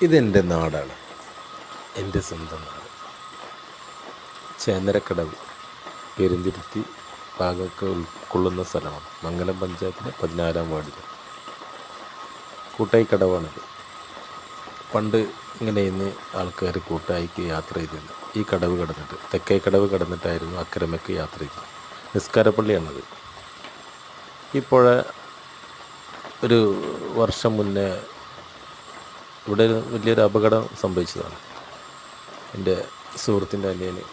ഇതെൻ്റെ നാടാണ്, എൻ്റെ സ്വന്തം നാട്. ചേന്നരക്കടവ് പെരുന്തുരുത്തി ഭാഗമൊക്കെ ഉൾക്കൊള്ളുന്ന സ്ഥലമാണ്. മംഗലം പഞ്ചായത്തിലെ 14-ാം വാർഡിൽ കൂട്ടായിക്കടവാണിത്. പണ്ട് ഇങ്ങനെ ഇന്ന് ആൾക്കാർ കൂട്ടായിക്ക് യാത്ര ചെയ്തിരുന്നു. ഈ കടവ് കടന്നിട്ട് തെക്കേ കടവ് കടന്നിട്ടായിരുന്നു അക്കരമയ്ക്ക് യാത്ര ചെയ്തത്. നിസ്കാരപ്പള്ളിയാണത്. ഈ പുഴ ഒരു വർഷം മുന്നേ ഇവിടെ വലിയൊരു അപകടം സംഭവിച്ചതാണ്. എൻ്റെ സുഹൃത്തിൻ്റെ അനിയന്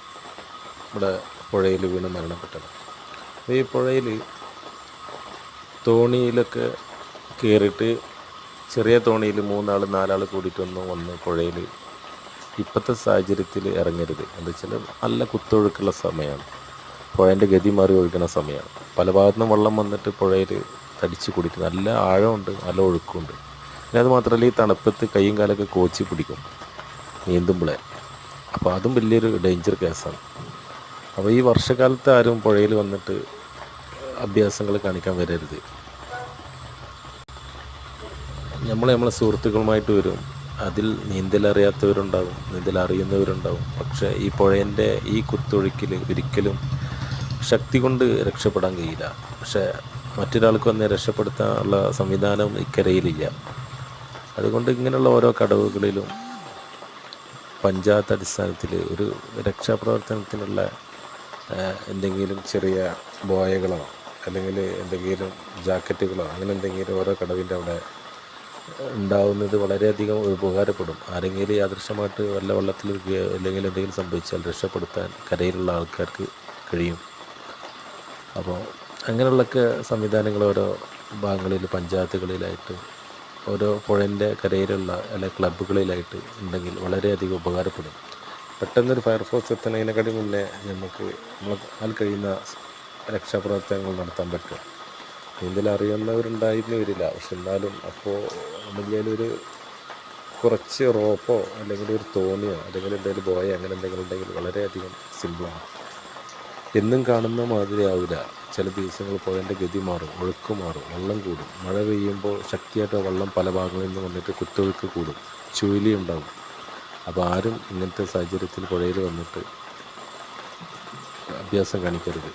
ഇവിടെ പുഴയിൽ വീണ് മരണപ്പെട്ടത്. ഈ പുഴയിൽ തോണിയിലൊക്കെ കയറിയിട്ട് ചെറിയ തോണിയിൽ 3-4 ആൾ കൂടിയിട്ടൊന്നും വന്ന് പുഴയിൽ ഇപ്പോഴത്തെ സാഹചര്യത്തിൽ ഇറങ്ങരുത്. എന്താ വെച്ചാൽ നല്ല കുത്തൊഴുക്കുള്ള സമയമാണ്. പുഴേൻ്റെ ഗതി മാറി ഒഴുകുന്ന സമയമാണ്. പല ഭാഗത്തു നിന്നും വെള്ളം വന്നിട്ട് പുഴയിൽ തടിച്ച് കൂടിയിട്ട് നല്ല ആഴമുണ്ട്, നല്ല ഒഴുക്കുണ്ട്. പിന്നെ അത് മാത്രമല്ല, ഈ തണുപ്പത്ത് കൈയും കാലൊക്കെ കോച്ചി പിടിക്കും നീന്തുമ്പോഴേ. അപ്പോൾ അതും വലിയൊരു ഡേഞ്ചർ കേസാണ്. അപ്പോൾ ഈ വർഷക്കാലത്ത് ആരും പുഴയിൽ വന്നിട്ട് അഭ്യാസങ്ങൾ കാണിക്കാൻ വരരുത്. നമ്മളെ സുഹൃത്തുക്കളുമായിട്ട് വരും. അതിൽ നീന്തലറിയാത്തവരുണ്ടാവും, നീന്തലറിയുന്നവരുണ്ടാവും. പക്ഷേ ഈ പുഴേൻ്റെ ഈ കുത്തൊഴുക്കിൽ ഒരിക്കലും ശക്തി കൊണ്ട് രക്ഷപ്പെടാൻ കഴിയില്ല. പക്ഷേ മറ്റൊരാൾക്ക് വന്ന് രക്ഷപ്പെടുത്താനുള്ള സംവിധാനം ഇക്കരയിലില്ല. അതുകൊണ്ട് ഇങ്ങനെയുള്ള ഓരോ കടവുകളിലും പഞ്ചായത്ത് അടിസ്ഥാനത്തിൽ ഒരു രക്ഷാപ്രവർത്തനത്തിനുള്ള എന്തെങ്കിലും ചെറിയ ബോയകളോ അല്ലെങ്കിൽ എന്തെങ്കിലും ജാക്കറ്റുകളോ അങ്ങനെ എന്തെങ്കിലും ഓരോ കടവിൻ്റെ അവിടെ ഉണ്ടാവുന്നത് വളരെയധികം ഉപകാരപ്പെടും. ആരെങ്കിലും യാദൃശ്യമായിട്ട് വല്ല വെള്ളത്തിൽ അല്ലെങ്കിൽ എന്തെങ്കിലും സംഭവിച്ചാൽ രക്ഷപ്പെടുത്താൻ കരയിലുള്ള ആൾക്കാർക്ക് കഴിയും. അപ്പോൾ അങ്ങനെയുള്ളൊക്കെ സംവിധാനങ്ങൾ ഓരോ ഭാഗങ്ങളിൽ പഞ്ചായത്തുകളിലായിട്ട് ഓരോ പുഴൻ്റെ കരയിലുള്ള അല്ലെ ക്ലബ്ബുകളിലായിട്ട് ഉണ്ടെങ്കിൽ വളരെയധികം ഉപകാരപ്പെടും. പെട്ടെന്നൊരു ഫയർഫോഴ്സ് എത്തുന്നതിനെക്കാട്ടി മുന്നേ നമ്മളാൽ കഴിയുന്ന രക്ഷാപ്രവർത്തനങ്ങൾ നടത്താൻ പറ്റും. നീന്തൽ അറിയുന്നവരുണ്ടായിരുന്നു വരില്ല. പക്ഷെ എന്നാലും അപ്പോൾ വലിയൊരു കുറച്ച് റോപ്പോ അല്ലെങ്കിൽ ഒരു തോണിയോ അല്ലെങ്കിൽ എന്തെങ്കിലും ബോയോ അങ്ങനെ എന്തെങ്കിലും ഉണ്ടെങ്കിൽ വളരെയധികം സിമ്പിളാണ്. എന്നും കാണുന്ന മാതിരി ആവില്ല. ചില ദിവസങ്ങൾ പുഴേൻ്റെ ഗതി മാറും, ഒഴുക്ക് മാറും, വെള്ളം കൂടും. മഴ പെയ്യുമ്പോൾ ശക്തിയായിട്ട് വെള്ളം പല ഭാഗങ്ങളിൽ നിന്ന് വന്നിട്ട് കുത്തൊഴുക്ക് കൂടും, ചുഴലി ഉണ്ടാകും. അപ്പോൾ ആരും ഇങ്ങനത്തെ സാഹചര്യത്തിൽ പുഴയിൽ വന്നിട്ട് അഭ്യാസം കാണിക്കരുത്.